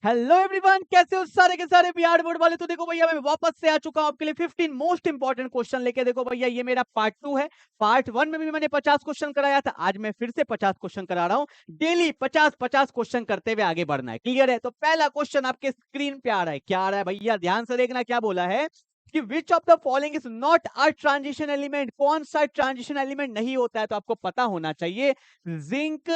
Hello everyone, कैसे हो सारे के सारे बिहार बोर्ड वाले। तो देखो भैया, मैं वापस से आ चुका हूं आपके लिए 15 मोस्ट इंपॉर्टेंट क्वेश्चन लेके। देखो भैया, ये मेरा पार्ट 2 है। पार्ट 1 में भी मैंने 50 क्वेश्चन कराया था, आज मैं फिर से 50 क्वेश्चन करा रहा हूं। डेली 50-50 क्वेश्चन करते हुए आगे बढ़ना है, क्लियर है। तो पहला क्वेश्चन आपके स्क्रीन पे आ रहा है। क्या आ रहा है भैया, ध्यान से देखना। क्या बोला है कि विच of the following is not a transition element. कौन सा ट्रांजिशन एलिमेंट नहीं होता है, तो आपको पता होना चाहिए। जिंक,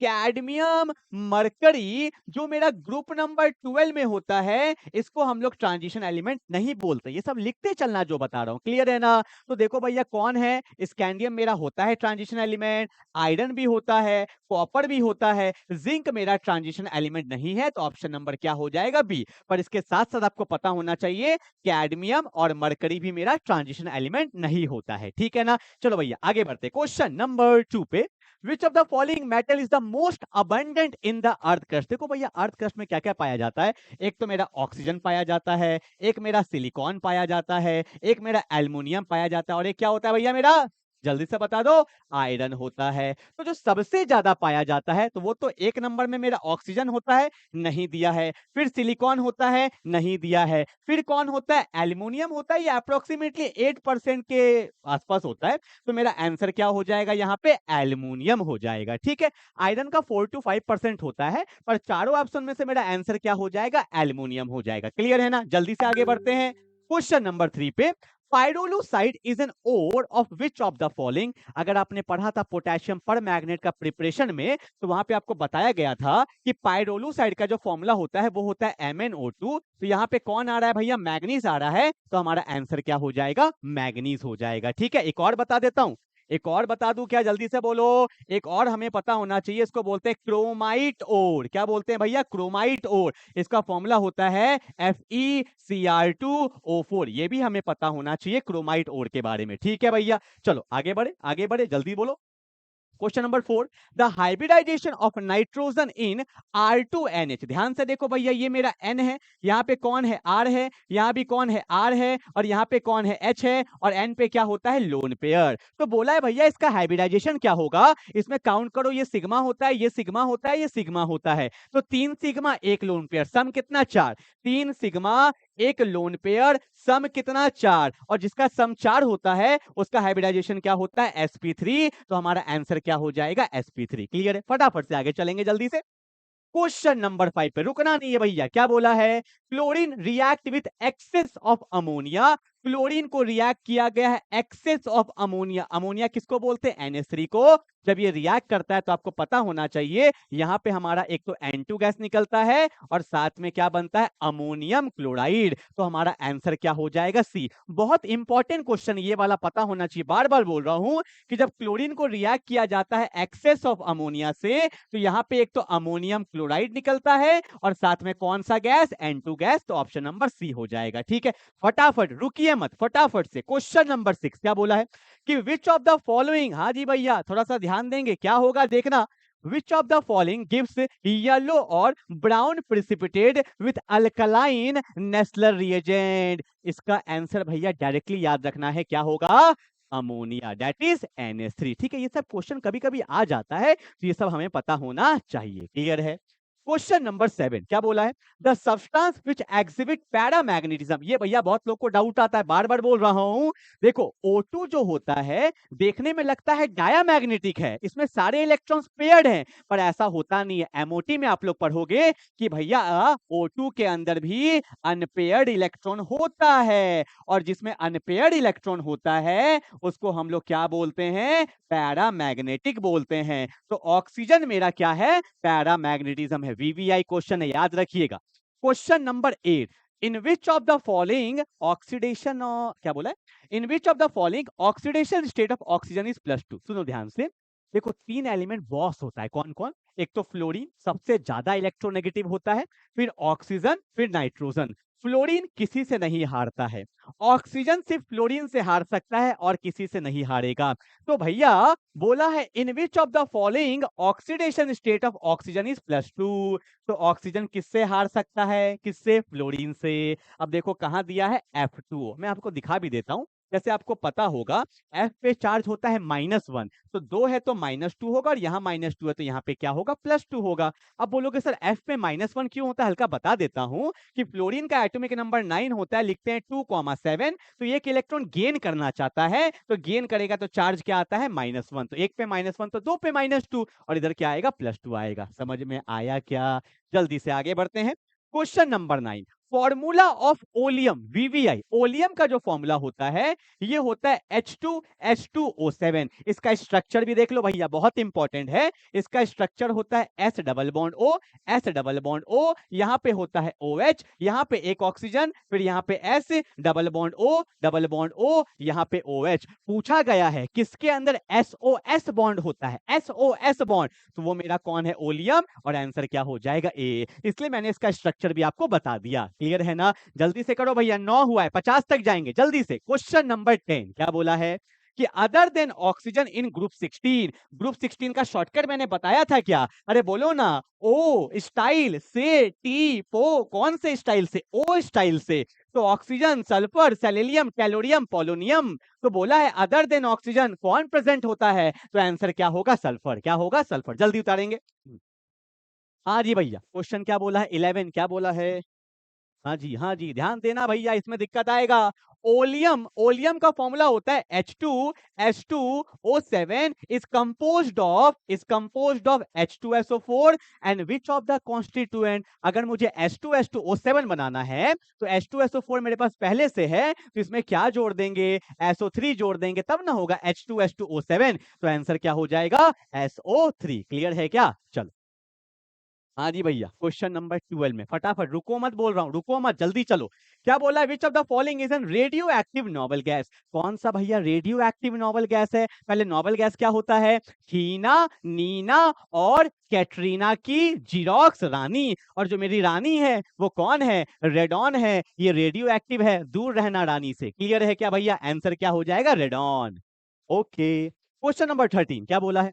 कैडमियम, मरकरी, जो मेरा ग्रुप नंबर 12 में होता है, इसको हम लोग ट्रांजिशन एलिमेंट नहीं बोलते। ये सब लिखते चलना जो बता रहा हूं, क्लियर है ना। तो देखो भैया, कौन है, स्कैंडियम मेरा होता है ट्रांजिशन एलिमेंट, आयरन भी होता है, कॉपर भी होता है, जिंक मेरा ट्रांजिशन एलिमेंट नहीं है। तो ऑप्शन नंबर क्या हो जाएगा, बी। पर इसके साथ साथ आपको पता होना चाहिए कैडमियम और मरकरी भी मेरा ट्रांजिशन एलिमेंट नहीं होता है, ठीक है ना। चलो भैया आगे बढ़ते, क्वेश्चन नंबर 2 पे। विच of the following metal is the most abundant in the earth crust. देखो भैया, अर्थ क्रस्ट में क्या क्या पाया जाता है। एक तो मेरा ऑक्सीजन पाया जाता है, एक मेरा सिलिकॉन पाया जाता है, एक मेरा एल्युमिनियम पाया जाता है, और एक क्या होता है भैया मेरा, जल्दी से बता दो, आयरन होता है। तो जो सबसे ज्यादा पाया जाता है, तो वो तो एक नंबर में मेरा ऑक्सीजन होता है, नहीं दिया है। फिर सिलिकॉन होता है, नहीं दिया है। फिर कौन होता है, एल्युमिनियम होता है, ये अप्रोक्सीमेटली 8% के आसपास होता है। तो मेरा आंसर क्या हो जाएगा यहाँ पे, एल्युमिनियम हो जाएगा, ठीक है। आयरन का 4 to 5% होता है, पर चारों ऑप्शन में से मेरा आंसर क्या हो जाएगा, एल्युमिनियम हो जाएगा, क्लियर है ना। जल्दी से आगे बढ़ते हैं क्वेश्चन नंबर 3 पे। Pyrolusite is an ore of which of the following. अगर आपने पढ़ा था पोटेशियम पर मैग्नेट का प्रिपरेशन में, तो वहां पे आपको बताया गया था कि पाइरोलुसाइड का जो फॉर्मूला होता है वो होता है MnO2। तो यहाँ पे कौन आ रहा है भैया, मैग्नीज आ रहा है। तो हमारा आंसर क्या हो जाएगा, मैग्नीज हो जाएगा, ठीक है। एक और बता देता हूं, एक और बता दूं क्या, जल्दी से बोलो। एक और हमें पता होना चाहिए, इसको बोलते हैं क्रोमाइट ओर। क्या बोलते हैं भैया, क्रोमाइट ओर। इसका फॉर्मूला होता है FeCr2O4। ये भी हमें पता होना चाहिए क्रोमाइट ओर के बारे में, ठीक है भैया। चलो आगे बढ़े, आगे बढ़े, जल्दी बोलो। Question number 4, the hybridisation of nitrogen in R2NH। ध्यान से देखो भैया, ये मेरा N है, यहाँ पे कौन है, R है, यहाँ भी कौन है, R है, और यहाँ पे कौन है, H है, और N पे क्या होता है, लोन पेयर। तो बोला है भैया इसका हाइब्रिडाइजेशन क्या होगा। इसमें काउंट करो, ये सिग्मा होता है, ये सिग्मा होता है, ये सिग्मा होता है। तो 3 सिग्मा 1 लोन पेयर, सम कितना, 4। 3 सिग्मा 1 लोन पेयर, सम कितना, 4। और जिसका सम 4 होता है उसका हाइब्रिडाइजेशन क्या होता है, sp3। तो हमारा आंसर क्या हो जाएगा, sp3, क्लियर है। फटाफट से आगे चलेंगे जल्दी से। क्वेश्चन नंबर 5 पे रुकना नहीं है भैया। क्या बोला है, chlorine react with access of ammonia. Chlorine को रिएक्ट किया गया है एक्सेस ऑफ अमोनिया। अमोनिया किसको बोलते हैं, NH3 को। जब ये रिएक्ट करता है तो आपको पता होना चाहिए, यहां पे हमारा एक तो N2 गैस निकलता है, और साथ में क्या बनता है, अमोनियम क्लोराइड। तो हमारा आंसर क्या हो जाएगा, सी। बहुत इंपॉर्टेंट क्वेश्चन ये वाला पता होना चाहिए। बार बार बोल रहा हूं कि जब क्लोरीन को रिएक्ट किया जाता है एक्सेस ऑफ अमोनिया से, तो यहाँ पे एक तो अमोनियम क्लोराइड निकलता है, और साथ में कौन सा गैस, N2 गैस। तो ऑप्शन नंबर सी हो जाएगा, ठीक है। फटाफट रुकिए मत, फटाफट से क्वेश्चन नंबर 6। क्या बोला है कि विच ऑफ द फॉलोइंग, हाँ जी भैया थोड़ा सा ध्यान देंगे, क्या होगा देखना। Which of the following gives yellow और brown precipitate with alkaline Nessler reagent. इसका आंसर भैया डायरेक्टली याद रखना है, क्या होगा, अमोनिया, दैट इज NH3, ठीक है। ये सब क्वेश्चन कभी कभी आ जाता है, तो ये सब हमें पता होना चाहिए, क्लियर है। क्वेश्चन नंबर 7, क्या बोला है, the substance which exhibit paramagnetism. ये भैया बहुत लोग को डाउट आता है, बार बार बोल रहा हूं। देखो O2 जो होता है देखने में लगता है डायामैग्नेटिक है, इसमें सारे इलेक्ट्रॉन्स पेयर्ड हैं, पर ऐसा होता नहीं है। MOT में आप लोग पढ़ोगे कि भैया O2 के अंदर भी अनपेयर्ड इलेक्ट्रॉन होता है, और जिसमें अनपेयर्ड इलेक्ट्रॉन होता है उसको हम लोग क्या बोलते हैं, पैरामैग्नेटिक बोलते हैं। तो ऑक्सीजन मेरा क्या है, पैरामैग्नेटिज्म है। VVI क्वेश्चन है, याद रखिएगा। Question number 8, in which of the following oxidation, क्या बोला है, in which of the following oxidation state of oxygen is +2। सुनो ध्यान से, देखो 3 एलिमेंट बॉस होता है, कौन कौन। एक तो फ्लोरीन सबसे ज्यादा इलेक्ट्रोनेगेटिव होता है, फिर ऑक्सीजन, फिर नाइट्रोजन। फ्लोरीन किसी से नहीं हारता है, ऑक्सीजन सिर्फ फ्लोरीन से हार सकता है और किसी से नहीं हारेगा। तो भैया बोला है in which of the following oxidation state of oxygen is +2। तो ऑक्सीजन किससे हार सकता है, किससे, फ्लोरीन से। अब देखो कहां दिया है, F2। मैं आपको दिखा भी देता हूं, जैसे आपको पता होगा F पे चार्ज होता है -1, तो 2 है तो -2 होगा और यहाँ -2 है तो यहाँ पे क्या होगा +2 होगा। अब बोलोगे सर F पे -1 क्यों होता है? हल्का बता देता हूँ कि फ्लोरीन का एटॉमिक नंबर 9 होता है, लिखते हैं 2,7, तो ये एक इलेक्ट्रॉन गेन करना चाहता है, तो गेन करेगा तो चार्ज क्या आता है -1, तो 1 पे -1 तो 2 पे -2 और इधर क्या आएगा +2 आएगा। समझ में आया क्या? जल्दी से आगे बढ़ते हैं। Question number 9, formula of oleum VVI. Oleum का जो फॉर्मूला होता है ये होता है H2S2O7। इसका स्ट्रक्चर भी देख लो भैया, बहुत इंपॉर्टेंट है। इसका स्ट्रक्चर होता है S double bond O, S double bond O, यहाँ पे होता है OH, यहाँ पे एक ऑक्सीजन, फिर यहाँ पे S double bond O, double bond O, यहाँ पे OH। पूछा गया है किसके अंदर SOS बॉन्ड होता है, SOS बॉन्ड, तो वो मेरा कौन है? ओलियम, और आंसर क्या हो जाएगा? ए। इसलिए मैंने इसका स्ट्रक्चर भी आपको बता दिया। क्लियर है ना? जल्दी से करो भैया, 9 हुआ है, 50 तक जाएंगे जल्दी से। क्वेश्चन नंबर 10 क्या बोला है कि other than oxygen in group 16। Group 16 का शॉर्टकट मैंने बताया था क्या? अरे बोलो ना। ओ स्टाइल से, टी पो, कौन से स्टाइल से? ओ स्टाइल से। तो oxygen, sulphur, selenium, tellurium, polonium. तो बोला है अदर देन ऑक्सीजन कौन प्रेजेंट होता है? तो आंसर क्या होगा? सल्फर। क्या होगा? सल्फर। जल्दी उतारेंगे। हाँ जी भैया, क्वेश्चन क्या बोला है? 11 क्या बोला है? हाँ जी, हाँ जी, ध्यान देना भैया, इसमें दिक्कत आएगा। ओलियम, ओलियम का फॉर्मूला होता है H2S2O7 is composed of H2SO4 and which of the constituent। अगर मुझे H2S2O7 बनाना है तो H2SO4 मेरे पास पहले से है, तो इसमें क्या जोड़ देंगे? SO3 जोड़ देंगे, तब ना होगा H2S2O7। तो आंसर क्या हो जाएगा? SO3। क्लियर है क्या? चलो हाँ जी भैया, क्वेश्चन नंबर 12 में फटाफट, रुको मत बोल रहा हूँ, रुको मत, जल्दी चलो। क्या बोला है? विच of the following is an radio active noble gas. कौन सा भैया रेडियो एक्टिव नोबल गैस है? पहले नोबल गैस क्या होता है? हीना, नीना और कैटरीना की जीरोक्स रानी, और जो मेरी रानी है वो कौन है? रेडॉन है। ये रेडियो एक्टिव है, दूर रहना रानी से। क्लियर है क्या भैया? आंसर क्या हो जाएगा? रेडॉन। ओके, क्वेश्चन नंबर 13 क्या बोला है?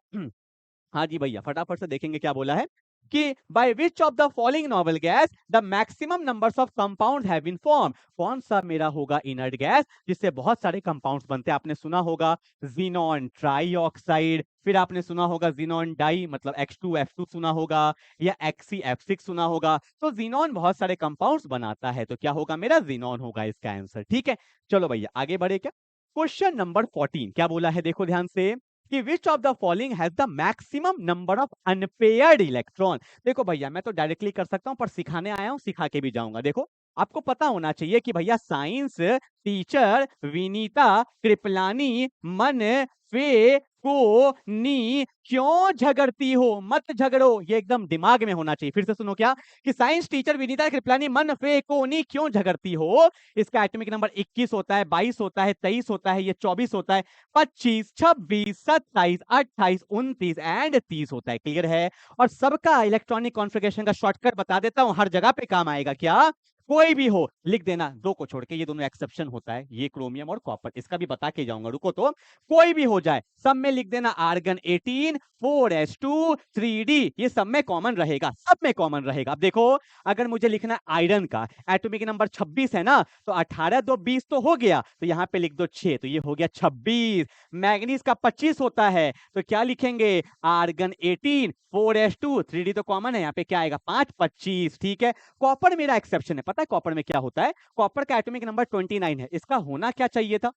हाँ जी भैया, फटाफट से देखेंगे क्या बोला है कि by which of the following noble gas the maximum numbers of compound have been form. कौन सा मेरा होगा इनर्ट गैस जिससे बहुत सारे कंपाउंड्स बनते हैं? आपने सुना होगा जीनॉन ट्राइऑक्साइड, फिर आपने सुना होगा जीनॉन डाई मतलब X2F2 सुना होगा, या XCF6 सुना होगा। तो जीनॉन बहुत सारे कंपाउंड्स बनाता है, तो क्या होगा मेरा? जीनॉन होगा इसका आंसर। ठीक है, चलो भैया आगे बढ़े क्या? क्वेश्चन नंबर 14 क्या बोला है? देखो ध्यान से कि which of the following has the maximum number of unpaired electron। देखो भैया, मैं तो डायरेक्टली कर सकता हूं, पर सिखाने आया हूं, सिखा के भी जाऊंगा। देखो आपको पता होना चाहिए कि भैया साइंस टीचर विनीता कृपलानी मन फे को नी क्यों झगड़ती हो? मत झगड़ो, ये एकदम दिमाग में होना चाहिए। फिर से सुनो क्या कि साइंस टीचर विनीता कृपलानी मन फे को नी क्यों झगड़ती हो? इसका एटॉमिक नंबर 21 होता है, 22 होता है, 23 होता है, ये 24 होता है, 25, 26, 27, 28, 29 एंड 30 होता है। क्लियर है? और सबका इलेक्ट्रॉनिक कॉन्फ़िगरेशन का शॉर्टकट बता देता हूं, हर जगह पे काम आएगा। क्या? कोई भी हो, लिख देना, दो को छोड़ के, ये दोनों एक्सेप्शन होता है, ये क्रोमियम और कॉपर, इसका भी बता के जाऊंगा, रुको। तो कोई भी हो जाए, सब में लिख देना आर्गन 18 4s2 3d, ये सब में कॉमन रहेगा, सब में कॉमन रहेगा। अब देखो, अगर मुझे लिखना है आयरन का, एटॉमिक नंबर 26 है ना, तो 18 2 20 तो हो गया, तो यहाँ पे लिख दो 6, तो ये हो गया 26। मैग्नीज का 25 होता है, तो क्या लिखेंगे? आर्गन 18 4s2 3d तो कॉमन है, यहाँ पे क्या आएगा? 5 25। ठीक है, कॉपर मेरा एक्सेप्शन है। पता है कॉपर में क्या होता है? कॉपर का एटॉमिक नंबर 29 है, इसका होना क्या चाहिए था?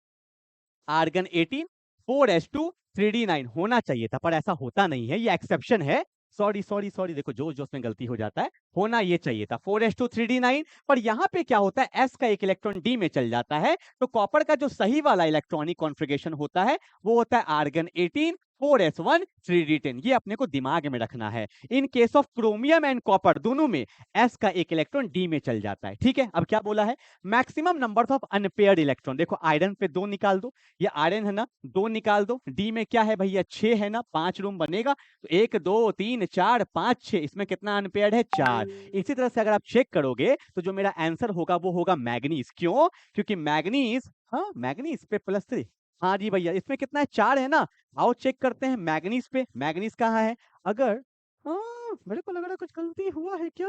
आर्गन 18 4s2 3d9 होना चाहिए था, पर ऐसा होता नहीं है, ये एक्सेप्शन है। सॉरी सॉरी सॉरी, देखो जोश जोश में गलती हो जाता है, होना ये चाहिए था 4s2 3d9। पर यहाँ पे क्या होता है? s का एक इलेक्ट्रॉन d में चल जाता है, तो कॉपर का जो सही वाला इलेक्ट्रॉनिक कॉन्फ़िगरेशन होता है वो होता है आर्गन 18 4s1 3d10। ये अपने को दिमाग में रखना है। In case of chromium and copper दोनों में s का एक इलेक्ट्रॉन d में चल जाता है। ठीक है, अब क्या बोला है? Maximum number of unpaired electron. देखो आयरन पे 2 निकाल दो, ये आयरन है ना, 2 निकाल दो, डी में क्या है भैया? 6 है ना, 5 रूम बनेगा, तो 1 2 3 4 5 6, इसमें कितना अनपेयर्ड है? 4। इसी तरह से अगर आप चेक करोगे तो जो मेरा आंसर होगा वो होगा मैग्नीज। क्यों? क्योंकि मैग्नीज, हाँ मैग्नीज पे +3। हाँ जी भैया, इसमें कितना है? 4 है ना। आओ चेक करते हैं मैग्नीज पे, मैग्नीज कहाँ है? अगर हाँ, मेरे को लग रहा है कुछ गलती हुआ है क्या?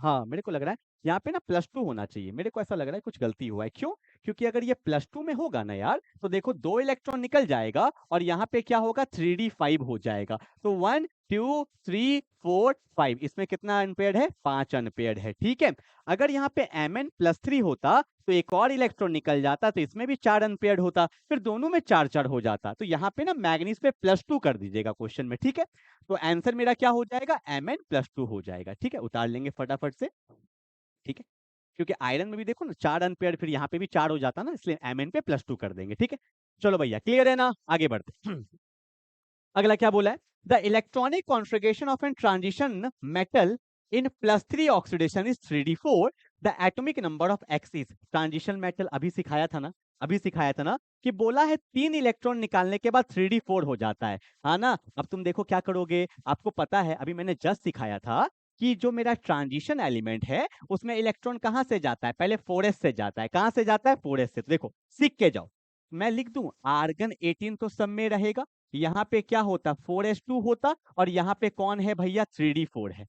हाँ, मेरे को लग रहा है यहाँ पे ना +2 होना चाहिए, मेरे को ऐसा लग रहा है कुछ गलती हुआ है। क्यों? क्योंकि अगर ये +2 में होगा ना यार, तो देखो 2 इलेक्ट्रॉन निकल जाएगा और यहाँ पे क्या होगा 3d5 हो जाएगा। तो 1 2 3 4 5 इसमें कितना अनपेयर्ड है? 5 अनपेयर्ड है, ठीक है। अगर यहाँ पे Mn+3 होता तो एक और इलेक्ट्रॉन निकल जाता, तो इसमें भी 4 अनपेयर्ड होता, फिर दोनों में 4 हो जाता। तो यहाँ पे ना मैग्नीज पे +2 कर दीजिएगा क्वेश्चन में, ठीक है। तो आंसर मेरा क्या हो जाएगा? Mn+2 हो जाएगा, ठीक है। उतार लेंगे फटाफट से, ठीक है। क्योंकि आयरन में भी देखो ना 4 अनपेयर्ड, फिर यहाँ पे भी 4 हो जाता ना, इसलिए Mn पे +2 कर देंगे, ठीक है। चलो भैया क्लियर है ना, आगे बढ़ते। अगला क्या बोला है? The electronic configuration of an transition metal in +3 oxidation is 3d4, the atomic number of X is. Transition metal अभी सिखाया था ना, अभी सिखाया था ना कि बोला है 3 इलेक्ट्रॉन निकालने के बाद 3d4 हो जाता है, हाँ ना। अब तुम देखो क्या करोगे, आपको पता है अभी मैंने जस्ट सिखाया था कि जो मेरा ट्रांजिशन एलिमेंट है उसमें इलेक्ट्रॉन कहाँ से जाता है? पहले 4s से जाता है। कहाँ से जाता है? 4s से। तो देखो सीख के जाओ, मैं लिख दूं आर्गन 18 तो सब में रहेगा, यहाँ पे क्या होता 4s2 होता, और यहाँ पे कौन है भैया 3d4 है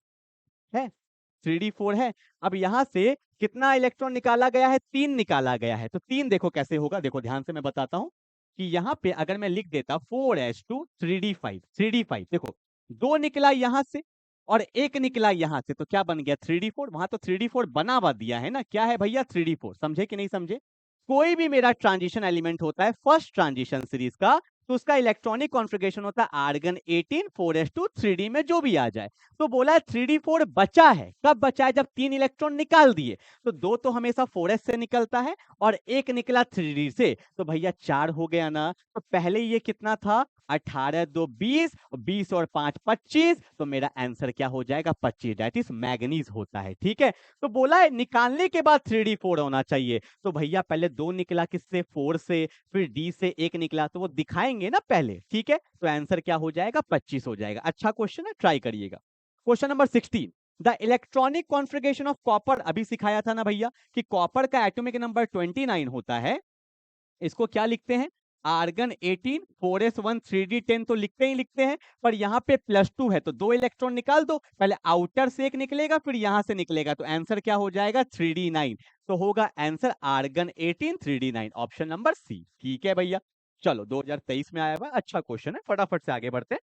3d4 है। अब यहाँ से कितना इलेक्ट्रॉन निकाला गया है? 3 निकाला गया है। तो 3 देखो कैसे होगा, देखो ध्यान से मैं बताता हूँ कि यहाँ पे अगर मैं लिख देता 4s2 3d5 देखो 2 निकला यहाँ से और 1 निकला यहाँ से, तो क्या बन गया 3d4। वहां तो 3d4 बना दिया है ना, क्या है भैया 3d4। समझे कि नहीं समझे? कोई भी मेरा ट्रांजिशन एलिमेंट होता है फर्स्ट ट्रांजिशन सीरीज का, तो उसका इलेक्ट्रॉनिक कॉन्फ़िगरेशन होता है आर्गन 18 4s2 3d में जो भी आ जाए। तो बोला है 3d4 बचा है, कब बचा है? जब 3 इलेक्ट्रॉन निकाल दिए। तो 2 तो हमेशा 4s से निकलता है और 1 निकला 3d से, तो भैया 4 हो गया ना। तो पहले ये कितना था 18 2 20, 20 और 5 25, तो मेरा आंसर क्या हो जाएगा 25, दैट इज मैग्नीज होता है, ठीक है। तो बोला है निकालने के बाद 3d4 होना चाहिए। तो भैया पहले 2 निकला किससे? 4 से, फिर डी से 1 निकला, तो वो दिखाएंगे ना पहले, ठीक है। तो आंसर क्या हो जाएगा 25 हो जाएगा। अच्छा क्वेश्चन है, ट्राई करिएगा। Question number 16, the electronic configuration of copper. अभी सिखाया था ना भैया कि कॉपर का एटॉमिक नंबर 29 होता है। इसको क्या लिखते हैं? आर्गन 18 4s1 3d10 तो लिखते ही लिखते हैं, पर यहाँ पे +2 है तो 2 इलेक्ट्रॉन निकाल दो, पहले आउटर से 1 निकलेगा फिर यहाँ से निकलेगा, तो आंसर क्या हो जाएगा 3d9। तो होगा answer argon 18 3d9, option number C, ठीक है भैया। चलो 2023 में आया हुआ अच्छा क्वेश्चन है, फटाफट से आगे बढ़ते हैं।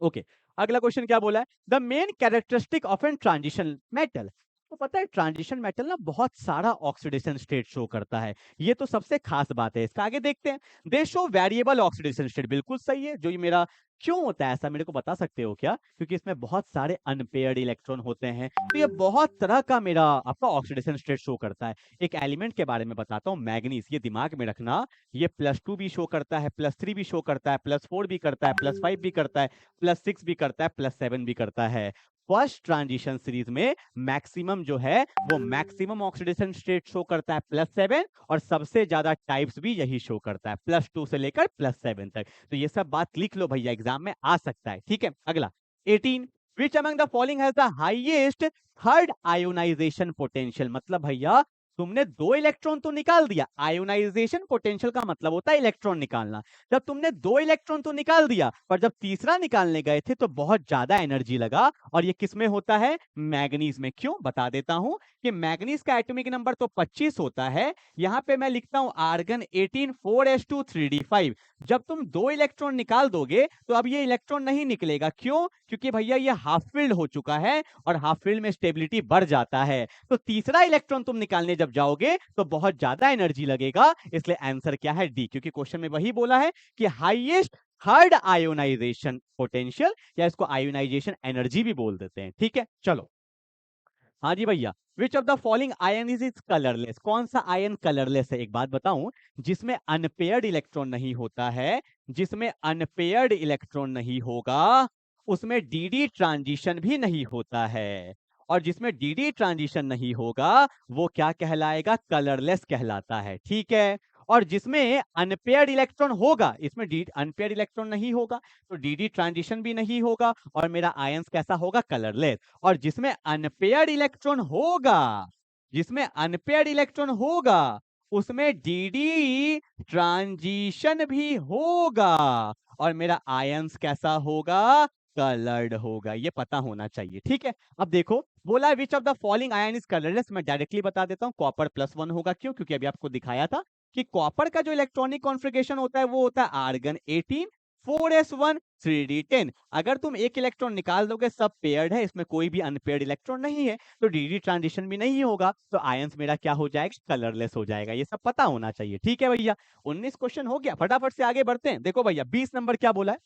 ओके, अगला क्वेश्चन क्या बोला है? The main characteristic of an transition metal. तो पता है ट्रांजिशन मेटल ना बहुत सारा ऑक्सीडेशन स्टेट शो करता है, ये तो सबसे खास बात है। इसका आगे देखते हैं। दे शो वेरिएबल ऑक्सीडेशन स्टेट, बिल्कुल सही है। जो ये मेरा क्यों होता है ऐसा, मेरे को बता सकते हो क्या? क्योंकि इसमें बहुत सारे अनपेयर्ड इलेक्ट्रॉन होते हैं, तो ये बहुत तरह का मेरा आपका ऑक्सीडेशन स्टेट शो करता है। एक एलिमेंट के बारे में बताता हूँ, मैग्नीज, ये दिमाग में रखना। ये +2 भी शो करता है, +3 भी शो करता है, +4 भी करता है, +5 भी करता है, +6 भी करता है, +7 भी करता है। फर्स्ट ट्रांजिशन सीरीज में मैक्सिमम जो है वो मैक्सिमम ऑक्सीडेशन स्टेट शो करता है +7, और सबसे ज्यादा टाइप्स भी यही शो करता है +2 से लेकर +7 तक। तो ये सब बात लिख लो भैया, एग्जाम में आ सकता है, ठीक है। अगला 18, विच among the following has the highest third ionization potential. मतलब भैया तुमने 2 इलेक्ट्रॉन तो निकाल दिया, आयोनाइजेशन पोटेंशियल का मतलब होता है इलेक्ट्रॉन निकालना। जब तुमने 2 इलेक्ट्रॉन तो निकाल दिया, पर जब तीसरा निकालने गए थे तो बहुत ज्यादा एनर्जी लगा, और ये किसमें होता है? मैग्नीज में। क्यों? बता देता हूं कि मैग्नीज का एटॉमिक नंबर तो 25 होता है। यहां पे मैं लिखता हूं आर्गन 18 4s2 3d5। जब तुम 2 इलेक्ट्रॉन निकाल दोगे तो अब ये इलेक्ट्रॉन नहीं निकलेगा। क्यों? क्योंकि भैया ये हाफ फील्ड हो चुका है, और हाफ फील्ड में स्टेबिलिटी बढ़ जाता है। तो तीसरा इलेक्ट्रॉन तुम निकालने जब जाओगे तो बहुत ज्यादा एनर्जी लगेगा, इसलिए आंसर क्या है? डी। क्योंकि क्वेश्चन में वही बोला है कि हाईएस्ट थर्ड आयोनाइजेशन पोटेंशियल, या इसको आयोनाइजेशन एनर्जी भी बोल देते हैं, ठीक है। चलो हाँ जी भैया, विच of the following ion is colourless. कौन सा आयन कलरलेस है? एक बात बताऊं, जिसमें अनपेयर्ड इलेक्ट्रॉन नहीं होता है, जिसमें अनपेयर्ड इलेक्ट्रॉन नहीं होगा, उसमें डी ट्रांजिशन भी नहीं होता है। और जिसमें डी ट्रांजिशन नहीं होगा वो क्या कहलाएगा? कलरलेस कहलाता है, ठीक है। और जिसमें अनपेयर्ड इलेक्ट्रॉन होगा, इसमें डी अनपेयर्ड इलेक्ट्रॉन नहीं होगा, तो डी ट्रांजिशन भी नहीं होगा, और मेरा आयंस कैसा होगा? कलरलेस। और जिसमें अनपेयर्ड इलेक्ट्रॉन होगा, जिसमें अनपेयर्ड इलेक्ट्रॉन होगा, उसमें डी ट्रांजिशन भी होगा, और मेरा आयंस कैसा होगा? कलर्ड होगा, ये पता होना चाहिए। ठीक है, अब देखो बोला है विच of the following ion is colourless. मैं डायरेक्टली बता देता हूँ, कॉपर +1 होगा। क्यों? क्योंकि अभी आपको दिखाया था कि कॉपर का जो इलेक्ट्रॉनिक कॉन्फ़िगरेशन होता है वो होता है आर्गन 18 4s1 3d10। अगर तुम एक इलेक्ट्रॉन निकाल दोगे, सब पेयर्ड है, इसमें कोई भी अनपेयर्ड इलेक्ट्रॉन नहीं है, तो डी ट्रांजिशन भी नहीं होगा, तो आयंस मेरा क्या हो जाएगा? कलरलेस हो जाएगा। ये सब पता होना चाहिए। ठीक है भैया, 19 क्वेश्चन हो गया, फटाफट से आगे बढ़ते हैं। देखो भैया 20 नंबर क्या बोला है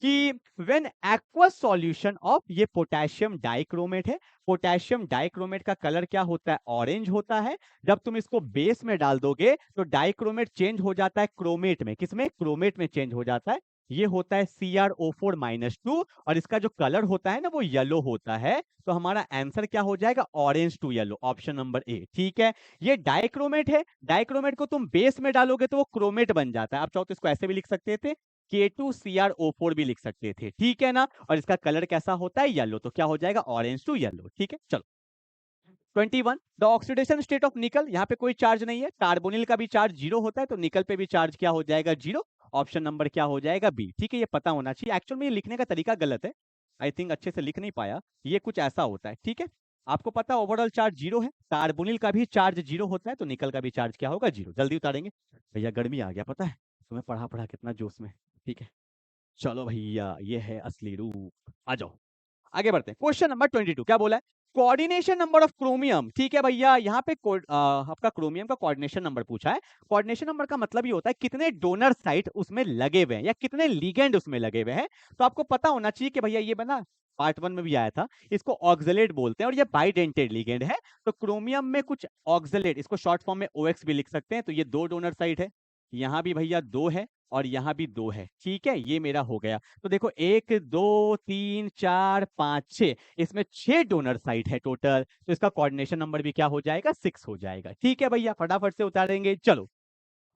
कि व्हेन एक्वस सॉल्यूशन ऑफ, ये पोटेशियम डाइक्रोमेट है, पोटेशियम डाइक्रोमेट का कलर क्या होता है? ऑरेंज होता है। जब तुम इसको बेस में डाल दोगे तो डाइक्रोमेट चेंज हो जाता है क्रोमेट में। किसमें? क्रोमेट में चेंज हो जाता है। ये होता है CrO4-2 और इसका जो कलर होता है ना वो येलो होता है। तो हमारा आंसर क्या हो जाएगा? Orange to yellow, option number A. ठीक है, ये डाइक्रोमेट है, डाइक्रोमेट को तुम बेस में डालोगे तो वो क्रोमेट बन जाता है। आप चाहो तो इसको ऐसे भी लिख सकते थे, K2CrO4 भी लिख सकते थे। ठीक है ना, और इसका कलर कैसा होता है? येलो, तो क्या हो जाएगा? Orange to yellow. ठीक है, चलो 21 द ऑक्सीडेशन स्टेट ऑफ निकल, यहाँ पे कोई चार्ज नहीं है, कार्बोनिल का भी चार्ज 0 होता है, तो निकल पे भी चार्ज क्या हो जाएगा? 0। ऑप्शन नंबर क्या हो जाएगा? बी। ठीक है, ये पता होना चाहिए। एक्चुअल में ये लिखने का तरीका गलत है, आई थिंक अच्छे से लिख नहीं पाया, ये कुछ ऐसा होता है। ठीक है, आपको पता ओवरऑल चार्ज 0 है, कार्बोनिल का भी चार्ज 0 होता है, तो निकल का भी चार्ज क्या होगा? 0। जल्दी उतारेंगे भैया, गर्मी आ गया पता है तुम्हें, पढ़ा पढ़ा कितना जोश में। ठीक है, चलो भैया, ये है असली रूप, आ जाओ आगे बढ़ते हैं। क्वेश्चन नंबर 22 क्या बोला है? Coordination number of chromium. ठीक है भैया, यहाँ पे आपका क्रोमियम का कोऑर्डिनेशन नंबर पूछा है। कोऑर्डिनेशन नंबर का मतलब ये होता है कितने डोनर साइट उसमें लगे हुए हैं या कितने लिगेंड उसमें लगे हुए हैं। तो आपको पता होना चाहिए कि भैया ये बना पार्ट 1 में भी आया था, इसको ऑक्सलेट बोलते हैं और ये बाइडेंटेड लिगेंड है। तो क्रोमियम में कुछ ऑक्सलेट, इसको शॉर्ट फॉर्म में OX भी लिख सकते हैं। तो ये 2 डोनर साइट है, यहाँ भी भैया 2 है और यहाँ भी 2 है। ठीक है, ये मेरा हो गया। तो देखो 1 2 3 4 5 6, इसमें 6 डोनर साइट है टोटल, तो इसका कोऑर्डिनेशन नंबर भी क्या हो जाएगा? 6 हो जाएगा। ठीक है भैया, फटाफट से उतारेंगे। चलो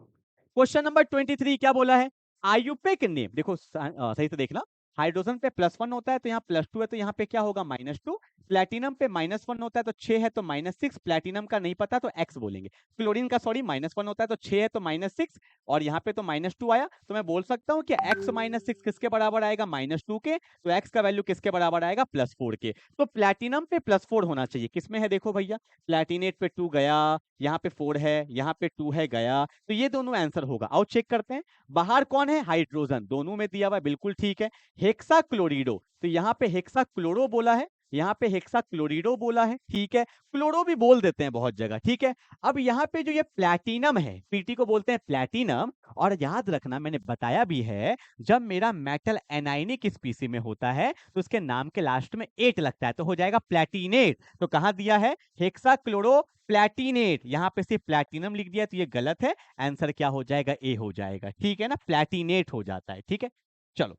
क्वेश्चन नंबर 23 क्या बोला है? आयुपेक नेम, देखो सही से देखना, हाइड्रोजन पे +1 होता है तो यहाँ +2 है, तो यहाँ पे क्या होगा? -2। प्लेटिनम पे -1 होता है तो 6 है तो -6, प्लेटिनम का नहीं पता तो x बोलेंगे। क्लोरीन का सॉरी -1 होता है तो 6 है तो -6, और यहाँ पे तो -2 आया, तो मैं बोल सकता हूँ कि x -6 किसके बराबर आएगा? -2 के। तो x का वैल्यू किसके बराबर आएगा? +4 के। तो प्लेटिनम पे +4 होना चाहिए। किसमें है? देखो भैया, प्लेटिनेट पे 2 गया, यहाँ पे 4 है, यहाँ पे 2 है, गया, तो ये दोनों आंसर होगा। आओ चेक करते हैं, बाहर कौन है? हाइड्रोजन, दोनों में दिया हुआ है, बिल्कुल ठीक है। हेक्सा क्लोरिडो, तो यहाँ पे हेक्सा क्लोरो बोला है, यहाँ पे हेक्सा क्लोरिडो बोला है। ठीक है, क्लोरो भी बोल देते हैं बहुत जगह। ठीक है, अब यहाँ पे जो ये प्लैटिनम है, पीटी को बोलते हैं प्लैटिनम, और याद रखना मैंने बताया भी है, जब मेरा मेटल एनाइनिक स्पीसी में होता है तो उसके नाम के लास्ट में 8 लगता है, तो हो जाएगा प्लैटिनेट। तो कहाँ दिया है? हेक्सा क्लोरो प्लैटिनेट, यहाँ पे सिर्फ प्लैटिनम लिख दिया तो ये गलत है, आंसर क्या हो जाएगा? ए हो जाएगा। ठीक है ना, प्लैटिनेट हो जाता है। ठीक है, चलो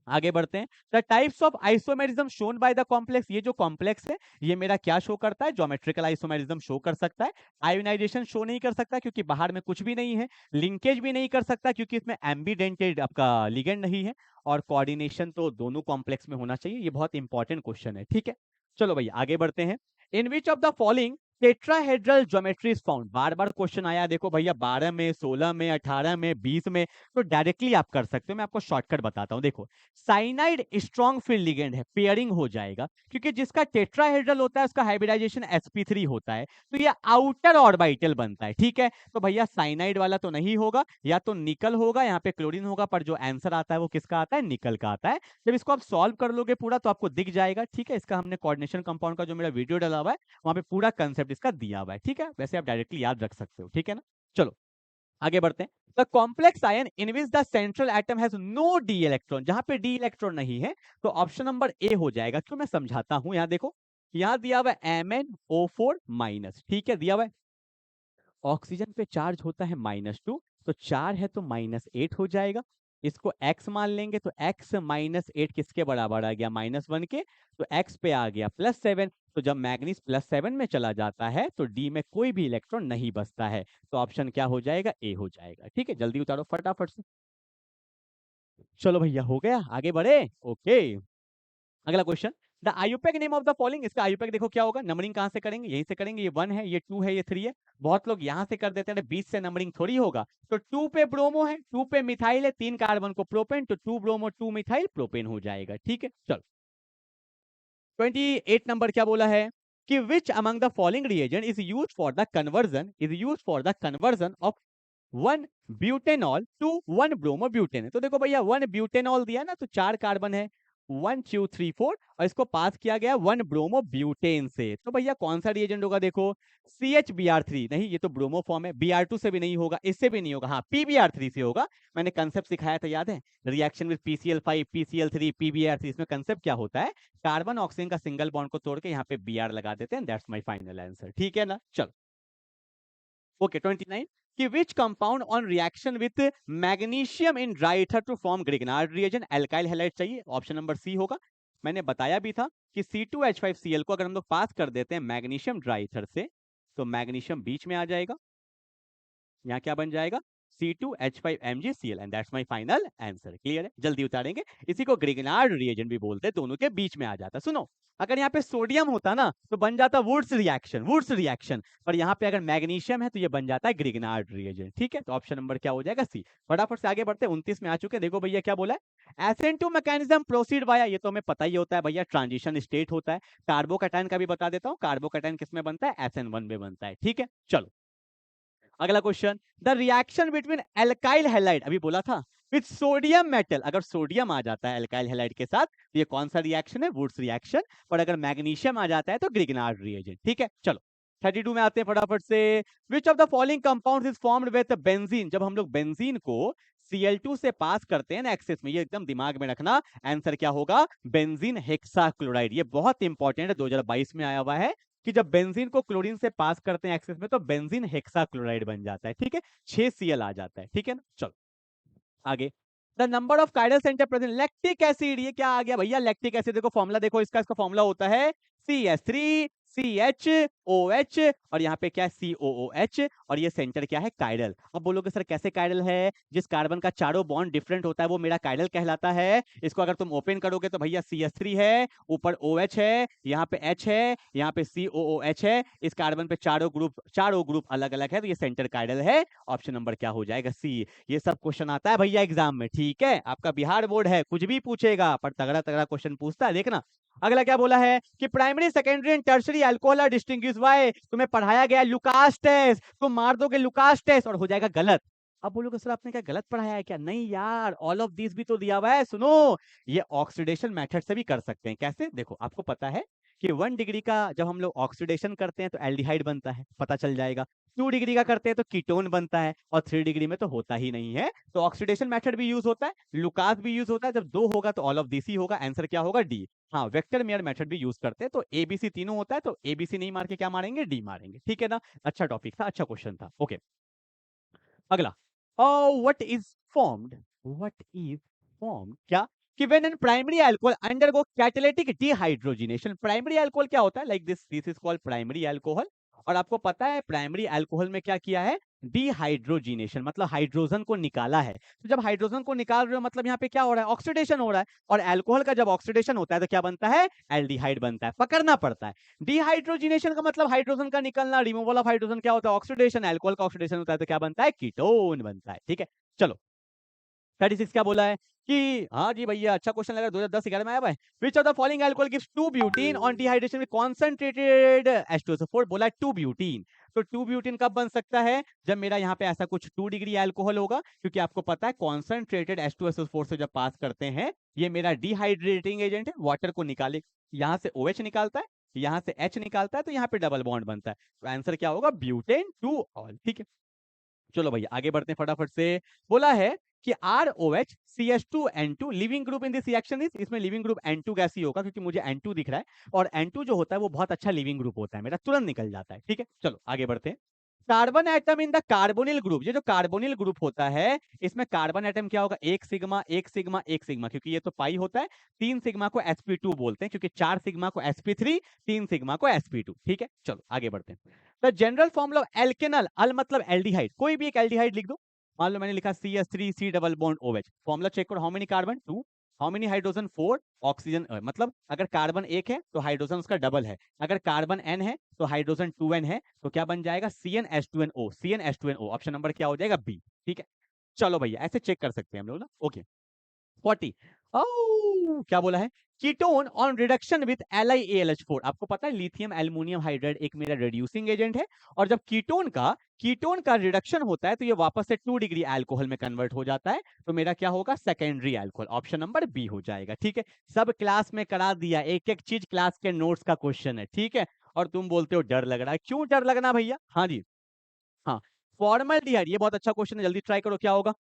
आगे बढ़ते हैं। The types of isomerism shown by the complex, ये जो कॉम्प्लेक्स है ये मेरा क्या शो करता है? ज्योमेट्रिकल आइसोमेरिज्म शो कर सकता है। आयोनाइजेशन शो नहीं कर सकता क्योंकि बाहर में कुछ भी नहीं है। लिंकेज भी नहीं कर सकता क्योंकि इसमें एम्बीडेंटेड आपका लिगेंड नहीं है। और कोऑर्डिनेशन तो दोनों कॉम्प्लेक्स में होना चाहिए। ये बहुत इंपॉर्टेंट क्वेश्चन है। ठीक है, चलो भैया आगे बढ़ते हैं। In which of the following tetrahedral geometry is found, बार बार क्वेश्चन आया, देखो भैया 12 में 16 में 18 में 20 में, तो डायरेक्टली आप कर सकते हो। मैं आपको शॉर्टकट बताता हूं, देखो साइनाइड स्ट्रॉन्ग फील्ड लिगेंड है, पेयरिंग हो जाएगा क्योंकि जिसका टेट्राहेड्रल होता है उसका हाइब्रिडाइजेशन sp3 होता है, तो ये आउटर ऑर्बिटल बनता है। ठीक है, तो भैया साइनाइड वाला तो नहीं होगा, या तो निकल होगा, यहाँ पे क्लोरीन होगा, पर जो आंसर आता है वो किसका आता है? निकल का आता है। जब इसको आप सॉल्व कर लोगे पूरा तो आपको दिख जाएगा। ठीक है, इसका हमने कोऑर्डिनेशन कंपाउंड का जो मेरा वीडियो डाला हुआ है वहां पे पूरा कंसेप्ट इसका दिया हुआ है। ठीक है, वैसे आप डायरेक्टली याद रख सकते हो। ठीक है ना, चलो आगे बढ़ते हैं। The complex ion in which the central atom has no d electron, जहां पे डी इलेक्ट्रॉन नहीं है तो ऑप्शन नंबर ए हो जाएगा। क्यों? मैं समझाता हूं, यहाँ देखो, यहाँ दिया हुआ है MnO4-। ठीक है, दिया हुआ है ऑक्सीजन पे चार्ज होता है -2, तो 4 है तो -8 हो जाएगा। इसको x मान लेंगे तो x -8 किसके बराबर आ गया? -1 के। तो x पे आ गया +7, तो जब मैग्नीज +7 में चला जाता है तो d में कोई भी इलेक्ट्रॉन नहीं बचता है, तो ऑप्शन क्या हो जाएगा? ए हो जाएगा। ठीक है, जल्दी उतारो फटाफट से। चलो भैया हो गया, आगे बढ़े। ओके, अगला question, the IUPAC name of the following, इसका आयुपेक देखो क्या होगा? नंबरिंग कहां से करेंगे? यहीं से करेंगे। ये 1 है, ये 2 है, ये 3 है। बहुत लोग यहां से कर देते हैं, 20 से नंबरिंग थोड़ी होगा। तो 2 पे ब्रोमो है, 2 पे मिथाइल है, 3 कार्बन को प्रोपेन, तो 2 ब्रोमो 2 मिथाइल प्रोपेन हो जाएगा। ठीक है, चलो 28 नंबर क्या बोला है कि which among the following reagent is use for the conversion of 1 butanol to 1 bromobutane. तो देखो भैया 1 ब्यूटेनॉल दिया ना, तो 4 कार्बन है, 1 2 3 4, और इसको पास किया गया 1 ब्रोमोब्यूटेन से। तो भैया कौन सा रिएजेंट होगा? देखो CHBr3 नहीं, ये तो ब्रोमो फॉर्म है। Br2 से भी नहीं होगा, इससे भी नहीं होगा, हाँ PBr3 से होगा। मैंने कंसेप्ट सिखाया था, याद है? Reaction with PCl5 PCl3 PBr3। इसमें कंसेप्ट क्या होता है? कार्बन ऑक्सीजन का सिंगल बॉन्ड को तोड़ के यहाँ पे Br लगा देते हैं। दैट्स माय फाइनल आंसर, ठीक है ना? चलो ओके 29 कि which compound on reaction with magnesium in dry ether to form Grignard reagent, alkyl halide चाहिए, ऑप्शन नंबर सी होगा। मैंने बताया भी था कि C2H5Cl को अगर हम लोग पास कर देते हैं मैग्नीशियम ड्राई ईथर से, तो मैग्नीशियम बीच में आ जाएगा, यहाँ क्या बन जाएगा? C2H5MgCl, and that's my final answer. Clear है? जल्दी उतारेंगे। इसी को ग्रिग्नार्ड रिएजेंट भी बोलते हैं, दोनों के बीच में आ जाता। सुनो, अगर यहाँ पे सोडियम होता ना तो बन जाता वुड्स रिएक्शन, पर यहाँ पे अगर मैग्नीशियम है तो ये बन जाता है ग्रिग्नार्ड रिएजेंट। ठीक है, तो ऑप्शन नंबर क्या हो जाएगा? सी। फटाफट से आगे बढ़ते हैं, 29 में आ चुके हैं। देखो भैया क्या बोला है, एसेंटो मैकेनिज्म प्रोसीड वाया, ये तो हमें पता ही होता है भैया, ट्रांजिशन स्टेट होता है। कार्बोकैटायन का भी बता देता हूँ, कार्बोकैटायन किस में बनता है? SN1 में बनता है। ठीक है, चलो अगला question, the reaction between alkyl halide, अभी बोला था, विथ सोडियम मेटल, अगर सोडियम आ जाता है एल्काइल हैलाइड के साथ तो ये कौन सा रिएक्शन है? Wurtz reaction. और अगर मैग्नीशियम आ जाता है तो ग्रिग्नार्ड रिएजेंट। ठीक है, चलो 32 में आते हैं फटाफट से। विच of the following compounds is formed with benzene, जब हम लोग बेंजीन को Cl2 से पास करते हैं ना एक्सेस में, ये एकदम दिमाग में रखना, आंसर क्या होगा? Benzene hexachloride. ये बहुत इंपॉर्टेंट है, 2022 में आया हुआ है कि जब बेंजीन को क्लोरीन से पास करते हैं एक्सेस में तो बेंजीन हेक्साक्लोराइड बन जाता है। ठीक है, 6Cl आ जाता है। ठीक है ना, चलो आगे। The number of chiral centre present, lactic acid, ये क्या आ गया भैया? लैक्टिक एसिड, देखो फॉर्मूला देखो इसका फॉर्मूला होता है CH3 CHOH, और यहाँ पे क्या है? COOH, और ये सेंटर क्या है? काइरल। अब बोलोगे सर कैसे काइरल है? जिस कार्बन का चारों बॉन्ड डिफरेंट होता है वो मेरा काइरल कहलाता है। इसको अगर तुम ओपन करोगे तो भैया CH3 है, ऊपर OH है, यहाँ पे H है, यहाँ पे COOH है। इस कार्बन पे चारों ग्रुप अलग अलग है, तो ये सेंटर काइरल है। ऑप्शन नंबर क्या हो जाएगा? सी। ये सब क्वेश्चन आता है भैया एग्जाम में, ठीक है? आपका बिहार बोर्ड है, कुछ भी पूछेगा पर तगड़ा तगड़ा क्वेश्चन पूछता है, देखना। अगला क्या बोला है कि primary secondary and tertiary alcohol are distinguish by, तुम्हें पढ़ाया गया लुकास टेस्ट, तुम मार दोगे लुकास टेस्ट और हो जाएगा गलत। अब बोलोगे सर आपने क्या गलत पढ़ाया है क्या? नहीं यार, ऑल ऑफ दिस भी तो दिया हुआ है। सुनो, ये ऑक्सीडेशन मेथड से भी कर सकते हैं। कैसे? देखो आपको पता है कि 1 डिग्री का जब हम लोग ऑक्सीडेशन करते हैं तो एल्डिहाइड बनता है, पता चल जाएगा। 2 डिग्री का करते हैं तो कीटोन बनता है, और 3 डिग्री में तो होता ही नहीं है। तो ऑक्सीडेशन मेथड भी यूज होता है, लुकास भी यूज होता है। जब 2 होगा तो ऑल ऑफ दिस ही होगा, आंसर क्या होगा? डी। हाँ, वेक्टर मेयर मेथड भी यूज करते हैं, तो एबीसी तीनों होता है, तो एबीसी नहीं मार के क्या मारेंगे? डी मारेंगे। ठीक है ना? अच्छा टॉपिक था, अच्छा क्वेश्चन था। ओके, अगला, व्हाट इज फॉर्म्ड क्या कि when an primary alcohol undergo catalytic dehydrogenation, primary alcohol क्या होता है? Like this is called primary alcohol. और आपको पता है प्राइमरी अल्कोहल में क्या किया है? डिहाइड्रोजिनेशन, मतलब हाइड्रोजन को निकाला है। तो जब हाइड्रोजन को निकाल रहे हो मतलब यहाँ पे क्या हो रहा है? ऑक्सीडेशन हो रहा है। और अल्कोहल का जब ऑक्सीडेशन होता है तो क्या बनता है? एल्डिहाइड बनता है, पकड़ना पड़ता है। डिहाइड्रोजिनेशन का मतलब हाइड्रोजन का निकलना, रिमूवल ऑफ हाइड्रोजन क्या होता है? ऑक्सीडेशन। अल्कोहल का ऑक्सीडेशन होता है तो क्या बनता है? कीटोन बनता है। ठीक है, चलो 36 क्या बोला है कि हाँ जी भैया, अच्छा क्वेश्चन लगा, 2010-11 में आया हुआ है। विच of the following alcohol gives 2 butene on dehydration with concentrated H2SO4, बोला है 2 ब्यूटीन। तो 2 ब्यूटीन कब बन सकता है? जब मेरा यहाँ पे ऐसा कुछ 2 डिग्री अल्कोहल होगा, क्योंकि आपको पता है कॉन्सेंट्रेटेड H2SO4 से जब पास करते हैं, ये मेरा डिहाइड्रेटिंग एजेंट है, वाटर को निकाले, यहाँ से OH निकालता है, यहाँ से H निकालता है, तो यहाँ पे डबल बॉन्ड बनता है। तो आंसर क्या होगा? Butane 2 all. ठीक है, चलो भैया आगे बढ़ते हैं फटाफट से। बोला है कि ROH CH2N2 leaving group in this reaction is, इसमें लिविंग ग्रुप N2 गैस ही होगा क्योंकि मुझे N2 दिख रहा है, और N2 जो होता है वो बहुत अच्छा लिविंग ग्रुप होता है, मेरा तुरंत निकल जाता है। ठीक है, चलो आगे बढ़ते हैं। Carbon atom in the carbonyl group, ये जो कार्बोनिल ग्रुप होता है इसमें कार्बन एटम क्या होगा? 1 सिग्मा 1 सिग्मा 1 सिग्मा, क्योंकि ये तो पाई होता है। 3 सिग्मा को sp2 बोलते हैं, क्योंकि 4 सिग्मा को sp3, 3 सिग्मा को sp2। ठीक है, चलो आगे बढ़ते हैं। द जनरल फॉर्मूला ऑफ एल्केनल, अल मतलब एल्डिहाइड, कोई भी एक एल्डिहाइड लिख दो। मान लो मैंने लिखा CH3 C double bond OH, formula check करो, how many carbon? 2, how many hydrogen? 4, oxygen मतलब अगर कार्बन 1 है तो हाइड्रोजन उसका डबल है, अगर कार्बन N है तो हाइड्रोजन 2N है, तो क्या बन जाएगा? CnH2nO, CnH2nO, ऑप्शन नंबर क्या हो जाएगा? बी। ठीक है, चलो भैया ऐसे चेक कर सकते हैं हम लोग ना। ओके 40, क्या बोला है ketone on reduction with LiAlH4। आपको पता है लिथियम एल्युमिनियम हाइड्राइड एक मेरा रिड्यूसिंग एजेंट है, और जब कीटोन का रिडक्शन होता है तो ये वापस से 2 डिग्री अल्कोहल में कन्वर्ट हो जाता है, तो मेरा क्या होगा, secondary alcohol. Option number B हो जाएगा। ठीक है, सब क्लास में करा दिया, एक एक चीज क्लास के नोट्स का क्वेश्चन है। ठीक है, और तुम बोलते हो डर लग रहा है। क्यों डर लगना भैया? हाँ जी, हाँ, फॉर्मल्डिहाइड, ये बहुत अच्छा क्वेश्चन है, जल्दी ट्राई करो, क्या होगा?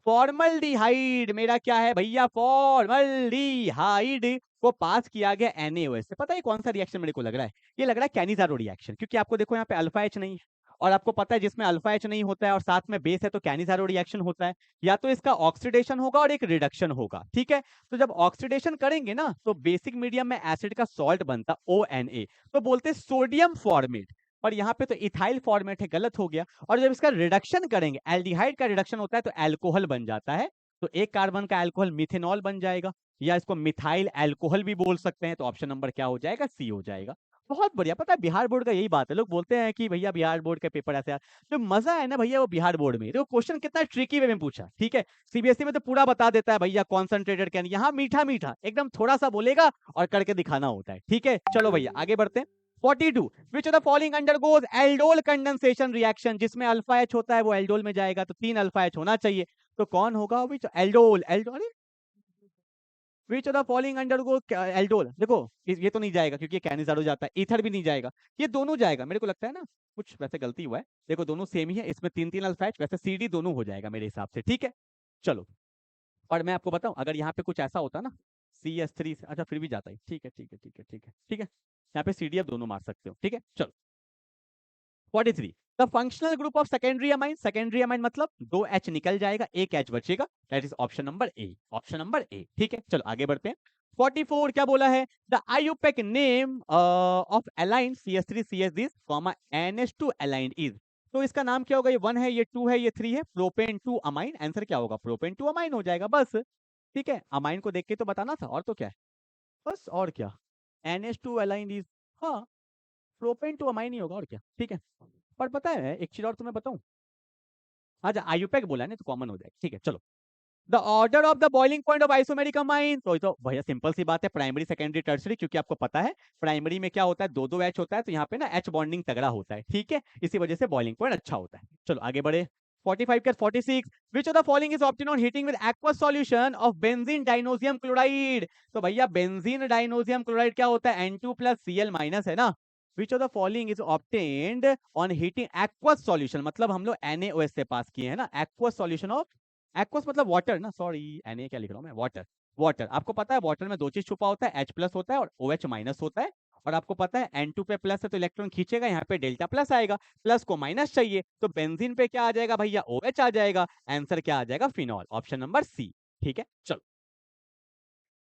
फॉर्मल्डिहाइड मेरा क्या है भैया? फॉर्मल्डिहाइड को पास किया गया NaOH से। पता है कौन सा रिएक्शन मेरे को लग रहा है? ये लग रहा है कैनिजारो रिएक्शन, क्योंकि आपको देखो यहाँ पे अल्फा H नहीं है, और आपको पता है जिसमें अल्फा H नहीं होता है और साथ में बेस है तो कैनिजारो रिएक्शन होता है। या तो इसका ऑक्सीडेशन होगा और एक रिडक्शन होगा। ठीक है, तो जब ऑक्सीडेशन करेंगे ना तो बेसिक मीडियम में एसिड का सॉल्ट बनता ONA, तो बोलते सोडियम फॉर्मेट, पर यहाँ पे तो इथाइल फॉर्मेट है, गलत हो गया। और जब इसका रिडक्शन करेंगे, एल्डिहाइड का रिडक्शन होता है तो अल्कोहल बन जाता है, तो एक कार्बन का अल्कोहल मिथेनॉल बन जाएगा, या इसको मिथाइल अल्कोहल भी बोल सकते हैं। तो ऑप्शन नंबर क्या हो जाएगा? सी हो जाएगा। बहुत बढ़िया। पता है बिहार बोर्ड का यही बात है, लोग बोलते हैं कि भैया बिहार बोर्ड के पेपर ऐसे, जो मजा है ना भैया वो बिहार बोर्ड में, तो क्वेश्चन कितना ट्रिकी वे में पूछा। ठीक है, सीबीएसई में तो पूरा बता देता है भैया, कॉन्सेंट्रेटेड कैन, यहाँ मीठा मीठा एकदम थोड़ा सा बोलेगा और करके दिखाना होता है। ठीक है, चलो भैया आगे बढ़ते हैं। 42, विच of the following undergoes aldol condensation reaction, जिसमें अल्फा H होता है वो एल्डोल में जाएगा, तो 3 अल्फा H होना चाहिए, तो कौन होगा? विच एल्डोल, एल्डोल, अरे विच of the following undergo aldol, देखो ये तो नहीं जाएगा क्योंकि ये कैनिजारो जाता है, ईथर भी नहीं जाएगा, ये दोनों जाएगा मेरे को लगता है ना, कुछ वैसे गलती हुआ है, देखो दोनों सेम ही है, इसमें 3 3 अल्फा H, वैसे CD दोनों हो जाएगा मेरे हिसाब से। ठीक है, चलो, और मैं आपको बताऊं अगर यहाँ पे कुछ ऐसा होता ना CS3, अच्छा फिर भी जाता है। ठीक है ठीक है ठीक है ठीक है ठीक है, यहाँ पे CDF दोनों मार सकते हो। ठीक है, चलो 43, the functional group of secondary amine, secondary amine मतलब 2 H निकल जाएगा, एक H बचेगा, that is option number A, option number A. ठीक है, चलो आगे बढ़ते हैं। 44 क्या बोला है? The IUPAC name of align CS3 CS this comma NH2 aligned is, तो इसका नाम क्या होगा? ये 1 है, ये 2 है, ये 3 है, प्रोपेन 2 अमाइन। आंसर क्या होगा? प्रोपेन 2 अमाइन हो जाएगा बस। ठीक है, अमाइन को देख के तो बताना था, और तो क्या है, बस और क्या, NH2 अलाइंड इज, हाँ प्रोपेन 2 अमाइन ही होगा, और क्या। ठीक है, पर पता है एक चीज और तुम्हें बताऊं, अच्छा आयुपैक बोला है ना तो कॉमन हो जाएगा। ठीक है, चलो, the order of the boiling point of isomeric amine, तो भैया सिंपल सी बात है, प्राइमरी सेकेंडरी टर्सरी, क्योंकि आपको पता है प्राइमरी में क्या होता है, 2 2 H होता है, तो यहाँ पे ना H बॉन्डिंग तगड़ा होता है। ठीक है, इसी वजह से बॉइलिंग पॉइंट अच्छा होता है। चलो आगे बढ़े। 45 के 46, which of the following is obtain on heating with aqueous solution of benzene diazonium chloride, तो भैया बेंजीन डाइनोसियम क्लोराइड क्या होता है? N2+Cl- है ना। विच of the following is obtained on heating aqueous solution, मतलब हम लोग NaOH से पास किए हैं ना, एक्वस सॉल्यूशन ऑफ, एक्वस मतलब वाटर ना, सॉरी Na क्या लिख रहा हूँ मैं, वाटर, वाटर। आपको पता है वाटर में 2 चीज छुपा होता है, H+ होता है और OH- होता है, और आपको पता है N2 पे प्लस है तो इलेक्ट्रॉन खींचेगा, यहाँ पे डेल्टा प्लस आएगा, प्लस को माइनस चाहिए, तो बेंजीन पे क्या आ जाएगा भैया? OH आ जाएगा, आंसर क्या आ जाएगा? Phenol, option number C. ठीक है, चलो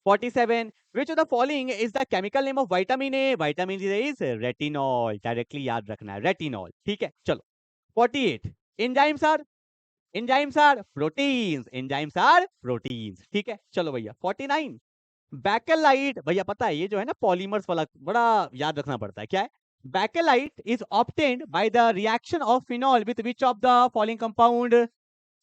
47, which of the following is the chemical name of vitamin A? Vitamin A is retinol, directly याद रखना है, रेटिनॉल। ठीक है, चलो 48, enzymes are, enzymes are proteins, enzymes are proteins. ठीक है, चलो भैया 49, बैकेलाइट, भैया पता है ये जो है ना पॉलीमर्स वाला, बड़ा याद रखना पड़ता है, क्या है? Bakelite is obtained by the reaction of phenol with which of the following compound?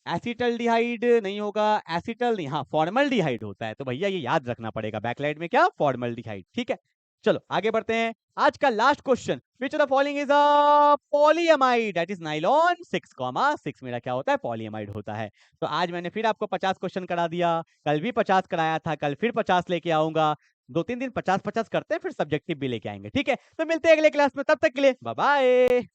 Acetaldehyde नहीं होगा, एसिटल नहीं, हाँ फॉर्मल्डिहाइड होता है, तो भैया ये याद रखना पड़ेगा, बैकलाइट में क्या? फॉर्मल्डिहाइड। ठीक है, चलो आगे बढ़ते हैं। आज का last question, which of the following is a polyamide, that is nylon 6,6 मेरा क्या होता है? पॉलीएमाइड होता है। तो आज मैंने फिर आपको 50 क्वेश्चन करा दिया, कल भी 50 कराया था, कल फिर 50 लेके आऊंगा, 2 3 दिन 50 50 करते हैं, फिर सब्जेक्टिव भी लेके आएंगे। ठीक है, तो मिलते हैं अगले क्लास में, तब तक के लिए बाय बाय।